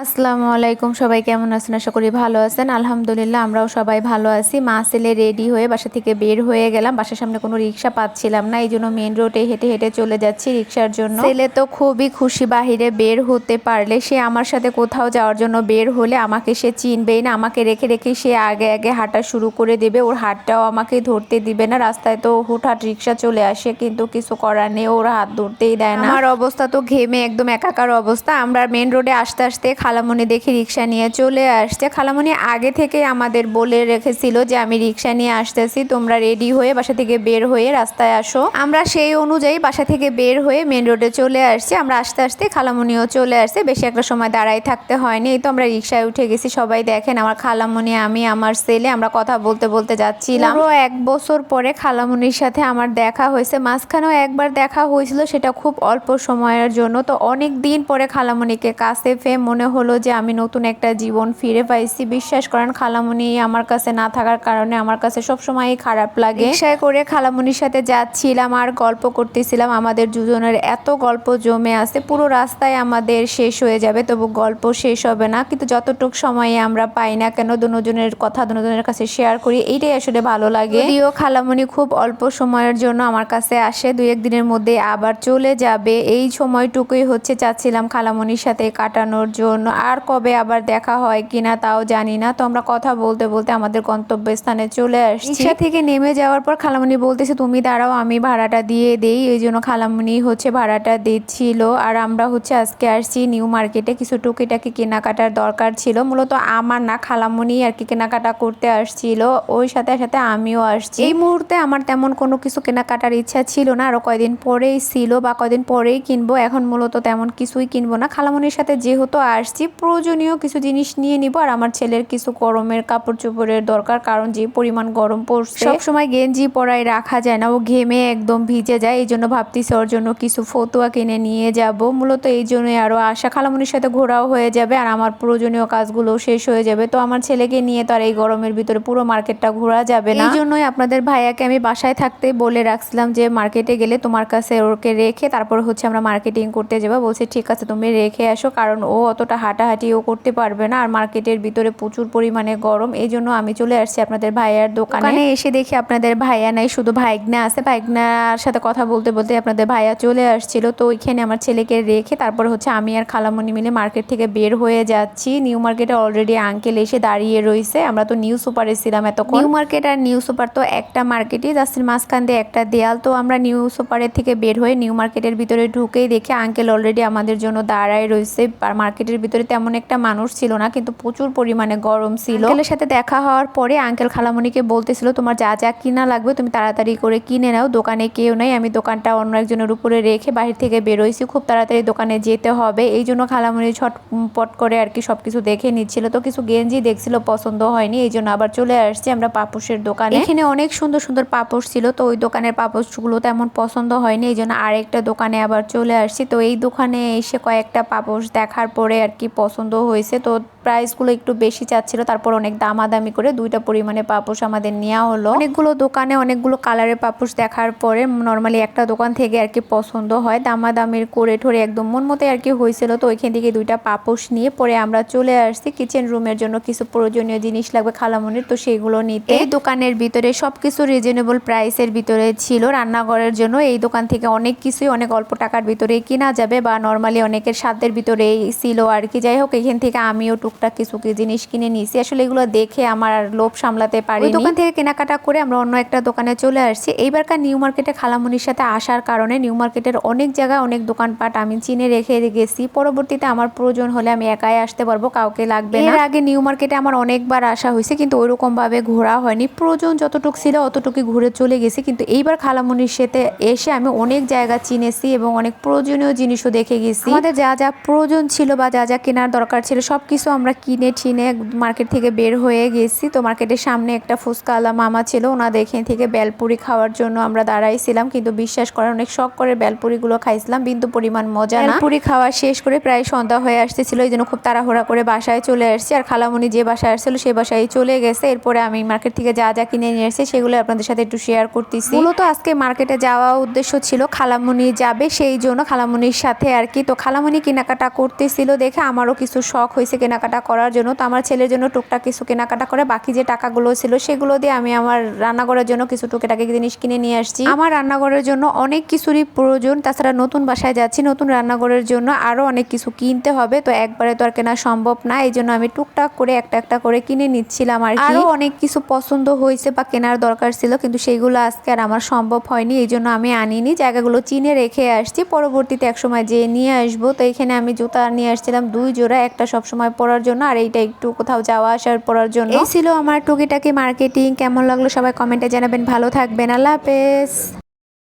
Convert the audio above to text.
আসসালামু আলাইকুম, সবাই কেমন আছেন? আশা করি ভালো আছেন। আলহামদুলিল্লাহ আমরাও সবাই ভালো আছি। মা ছেলে রেডি হয়ে বাসা থেকে বের হয়ে গেলাম। বাসার সামনে কোনো রিক্সা পাচ্ছিলাম না, এই জন্য মেন রোডে হেঁটে হেঁটে চলে যাচ্ছি রিক্সার জন্য। ছেলে তো খুবই খুশি, বাহিরে বের হতে পারলে। সে আমার সাথে কোথাও যাওয়ার জন্য বের হলে আমাকে সে চিনবেই না, আমাকে রেখে রেখে সে আগে আগে হাঁটা শুরু করে দেবে। ওর হাতটাও আমাকে ধরতে দিবে না। রাস্তায় তো হুটহাট রিক্সা চলে আসে, কিন্তু কিছু করার নেই, ওর হাত ধরতেই দেয় না। আমার অবস্থা তো ঘেমে একদম একাকার অবস্থা। আমরা মেন রোডে আসতে আসতে খালামণি দেখি রিক্সা নিয়ে চলে আসছে। খালামণি আগে থেকে আমাদের বলে রেখেছিল যে আমি রিক্সা নিয়ে আসতেছি, তোমরা রেডি হয়ে বাসা থেকে বের হয়ে রাস্তায় আসো। আমরা সেই অনুযায়ী বাসা থেকে বের হয়ে মেন রোডে চলে আসছি। আমরা আসতে আসতে খালামণিও চলে আসছে, বেশি একটা সময় দাঁড়াই থাকতে হয়নি। এই তো আমরা রিক্সায় উঠে গেছি। সবাই দেখেন আমার খালামণি, আমি, আমার ছেলে, আমরা কথা বলতে বলতে যাচ্ছিলাম। পুরো 1 বছর পরে খালামণির সাথে আমার দেখা হয়েছে। মাঝখানেও একবার দেখা হয়েছিল, সেটা খুব অল্প সময়ের জন্য। তো অনেক দিন পরে খালামণিকে কাছে পেয়ে মনে হলো যে আমি নতুন একটা জীবন ফিরে পাইছি। বিশ্বাস করেন, খালামণি আমার কাছে না থাকার কারণে আমার কাছে সবসময়ই খারাপ লাগে। রিক্সায় করে খালামণির সাথে যাচ্ছিলাম আর গল্প করতেছিলাম। আমাদের দুজনের এত গল্প জমে আছে, পুরো রাস্তায় আমাদের শেষ হয়ে যাবে, তবু গল্প শেষ হবে না। কিন্তু যতটুকু সময়ে আমরা পাই না কেন, দুজনের কথা দুজনের কাছে শেয়ার করি, এইটাই আসলে ভালো লাগে। যদিও খালামণি খুব অল্প সময়ের জন্য আমার কাছে আসে, 2-1 দিনের মধ্যে আবার চলে যাবে। এই সময়টুকুই হচ্ছে চাচ্ছিলাম খালামণির সাথে কাটানোর জন্য। আর কবে আবার দেখা হয় কিনা তাও জানি না। তো আমরা কথা বলতে বলতে আমাদের গন্তব্যস্থানে চলে আসছি। রিক্সা থেকে নেমে যাওয়ার পর খালামণি বলতেছে তুমি দাঁড়াও, আমি ভাড়াটা দিয়ে দেই। এই জন্য খালামণি হচ্ছে ভাড়াটা দিচ্ছিল। আর আমরা হচ্ছে আজকে আসছি নিউ মার্কেটে, কিছু টুকিটাকি কেনাকাটার দরকার ছিল। মূলত আমার না, খালামণি আর কি কেনাকাটা করতে আসছিল, ওই সাথে সাথে আমিও আসছি। এই মুহূর্তে আমার তেমন কোনো কিছু কেনাকাটার ইচ্ছা ছিল না, আরো কয়দিন পরেই ছিল বা কয়দিন পরেই কিনবো। এখন মূলত তেমন কিছুই কিনবো না। খালামণির সাথে যেহেতু আসছি, প্রয়োজনীয় কিছু জিনিস নিয়ে নিব। আর আমার ছেলের কিছু গরমের কাপড় চোপড়ের দরকার, কারণ যে পরিমাণ গরম পড়ছে, সবসময় গেঞ্জি পরাই রাখা যায় না, ও ঘেমে একদম ভিজে যায়। এই জন্য ভাবতেছি ওর জন্য কিছু ফতুয়া কিনে নিয়ে যাব। মূলত এই জন্যই আরো আশা, খালামণির সাথে ঘোরাও হয়ে যাবে আর আমার প্রয়োজনীয় কাজগুলো শেষ হয়ে যাবে। তো আমার ছেলেকে নিয়ে তো আর এই গরমের ভিতরে পুরো মার্কেটটা ঘোরা যাবে না। এই জন্যই আপনাদের ভাইয়াকে আমি বাসায় থাকতে বলে রাখছিলাম যে মার্কেটে গেলে তোমার কাছে ওকে রেখে তারপর হচ্ছে আমরা মার্কেটিং করতে যাবো। বলছে ঠিক আছে তুমি রেখে আসো, কারণ ও অতটা হাঁটাহাঁটিও করতে পারবে না আর মার্কেটের ভিতরে প্রচুর পরিমাণে গরম। এই জন্য আমি চলে আসছি আপনাদের ভাইয়ার দোকানে। এসে দেখি আপনাদের ভাইয়া নাই, শুধু ভাইগনা আছে। ভাইগনার সাথে কথা বলতে বলতে আপনাদের ভাইয়া চলে আসছিল। তো ওইখানে আমার ছেলেকে রেখে তারপর হচ্ছে আমি আর খালামণি মিলে মার্কেট থেকে বের হয়ে যাচ্ছি। নিউ মার্কেটে অলরেডি আঙ্কেল এসে দাঁড়িয়ে রয়েছে। আমরা তো নিউ সুপারে ছিলাম এতক্ষণ। নিউ মার্কেট আর নিউ সুপার তো একটা মার্কেটই, জাস্টের মাঝখান দিয়ে একটা দেয়াল। তো আমরা নিউ সুপারের থেকে বের হয়ে নিউ মার্কেটের ভিতরে ঢুকেই দেখি আঙ্কেল অলরেডি আমাদের জন্য দাঁড়ায় রয়েছে। আর মার্কেটের ভিতরে তেমন একটা মানুষ ছিল না, কিন্তু প্রচুর পরিমাণে গরম ছিল। আঙ্কেলের সাথে দেখা হওয়ার পরে আঙ্কেল খালামণিকে বলতেছিল তোমার যা যা কিনা লাগবে তুমি তাড়াতাড়ি করে কিনে নাও, দোকানে কেউ নেই। আমি দোকানটা অন্য একজনের উপরে রেখে বাহির থেকে বেরোইছি, খুব তাড়াতাড়ি দোকানে যেতে হবে। এই জন্য খালামণি ছটপট করে আর কি সবকিছু দেখে নিচ্ছিল। তো কিছু গেঞ্জি দেখছিল, পছন্দ হয়নি, এই জন্য আবার চলে আসছি আমরা পাপোশের দোকানে। এখানে অনেক সুন্দর সুন্দর পাপোশ ছিল, তো ওই দোকানের পাপোশগুলো তেমন পছন্দ হয়নি, এই জন্য আরেকটা দোকানে আবার চলে আসছি। তো এই দোকানে এসে কয়েকটা পাপোশ দেখার পরে আর কি পছন্দ হয়েছে। তো প্রাইসগুলো একটু বেশি চাচ্ছিল, তারপর অনেক দামাদামি করে 2টা পরিমাণে পাপোশ আমাদের নেওয়া হলো। অনেকগুলো দোকানে অনেকগুলো কালারের পাপোশ দেখার পরে নর্মালি একটা দোকান থেকে আর কি পছন্দ হয়, দামাদামির করে ঠরে একদম মন মতো আর কি হয়েছিল। তো ওইখান থেকে 2টা পাপোশ নিয়ে পরে আমরা চলে আসছি কিচেন রুমের জন্য কিছু প্রয়োজনীয় জিনিস লাগবে খালামণির, তো সেগুলো নিতে। এই দোকানের ভিতরে সবকিছু রিজনেবল প্রাইসের ভিতরে ছিল। রান্নাঘরের জন্য এই দোকান থেকে অনেক কিছুই অনেক অল্প টাকার ভিতরে কিনা যাবে বা নর্মালি অনেকের সাধ্যের ভিতরে ছিল আর কি। যাই হোক, এখান থেকে আমিও টুকটাক কিছু জিনিস কিনে নিয়েছি। আসলে এগুলো দেখে আমার আর লোভ সামলাতে পারি। দোকান থেকে কেনাকাটা করে আমরা অন্য একটা দোকানে চলে আসছি। এইবারকার নিউ মার্কেটে খালামণির সাথে আসার কারণে নিউ মার্কেটের অনেক জায়গায় অনেক দোকানপাট আমি চিনে রেখে গেছি। পরবর্তীতে আমার প্রয়োজন হলে আমি একাই আসতে পারবো, কাউকে লাগবে না। এর আগে নিউ মার্কেটে আমার অনেকবার আসা হয়েছে, কিন্তু ওইরকম ভাবে ঘোরা হয়নি। প্রয়োজন যতটুকু ছিল অতটুকু ঘুরে চলে গেছি, কিন্তু এইবার খালামণির সাথে এসে আমি অনেক জায়গা চিনেছি এবং অনেক প্রয়োজনীয় জিনিসও দেখে গেছি। আমাদের যা যা প্রয়োজন ছিল বা যা যা কেনার দরকার ছিল সবকিছু আমরা কিনে ঠিনে মার্কেট থেকে বের হয়ে গেছি। তো মার্কেটের সামনে একটা ফুচকাওয়ালা মামা ছিল, ওনাদের এখান থেকে বেলপুরি খাওয়ার জন্য আমরা দাঁড়াইছিলাম, কিন্তু বিশ্বাস করে অনেক শখ করে বেলপুরিগুলো খাইছিলাম, কিন্তু পরিমাণ মজা না। বেলপুরি খাওয়া শেষ করে প্রায় সন্ধ্যা হয়ে আসতেছিল, এই জন্য খুব তাড়াহুড়া করে বাসায় চলে আসছি। আর খালামণি যে বাসায় আসছিল সে বাসায় চলে গেছে। এরপরে আমি মার্কেট থেকে যা যা কিনে নিয়ে এসেছি সেগুলো আপনাদের সাথে একটু শেয়ার করতেছি। মূলত আজকে মার্কেটে যাওয়া উদ্দেশ্য ছিল খালামণি যাবে সেই জন্য, খালামণির সাথে আর কি। তো খালামণি কেনাকাটা করতেছিল দেখে আমারও কিছু শখ হয়েছে কেনাকাটা করার জন্য। তো আমার ছেলের জন্য টুকটাক কিছু কেনাকাটা করে বাকি যে টাকাগুলো ছিল সেগুলো দিয়ে আমি আমার রান্নাঘরের জন্য কিছু টুকিটাকি জিনিস কিনে নিয়ে আসছি। আমার রান্নাঘরের জন্য অনেক কিছুরই প্রয়োজন, তাছাড়া নতুন বাসায় যাচ্ছি, নতুন রান্নাঘরের জন্য আরও অনেক কিছু কিনতে হবে। তো একবারে তো আর কেনা সম্ভব না, এই জন্য আমি টুকটাক করে একটা একটা করে কিনে নিচ্ছিলাম আর কি। আরও অনেক কিছু পছন্দ হয়েছে বা কেনার দরকার ছিল, কিন্তু সেইগুলো আজকে আর আমার সম্ভব হয়নি, এই জন্য আমি আনিনি। জায়গাগুলো চিনে রেখে আসছি, পরবর্তীতে একসময় যেয়ে নিয়ে আসবো। তো এখানে আমি জুতা নিয়ে আসছিলাম 2 জোড়া, একটা সবসময় পরার জন্য আর এইটা একটু কোথাও যাওয়া আসার পরার জন্য। এই ছিল আমার টুকিটাকি মার্কেটিং। কেমন লাগলো সবাই কমেন্টে জানাবেন। ভালো থাকবেন, আল্লাহ হাফেজ।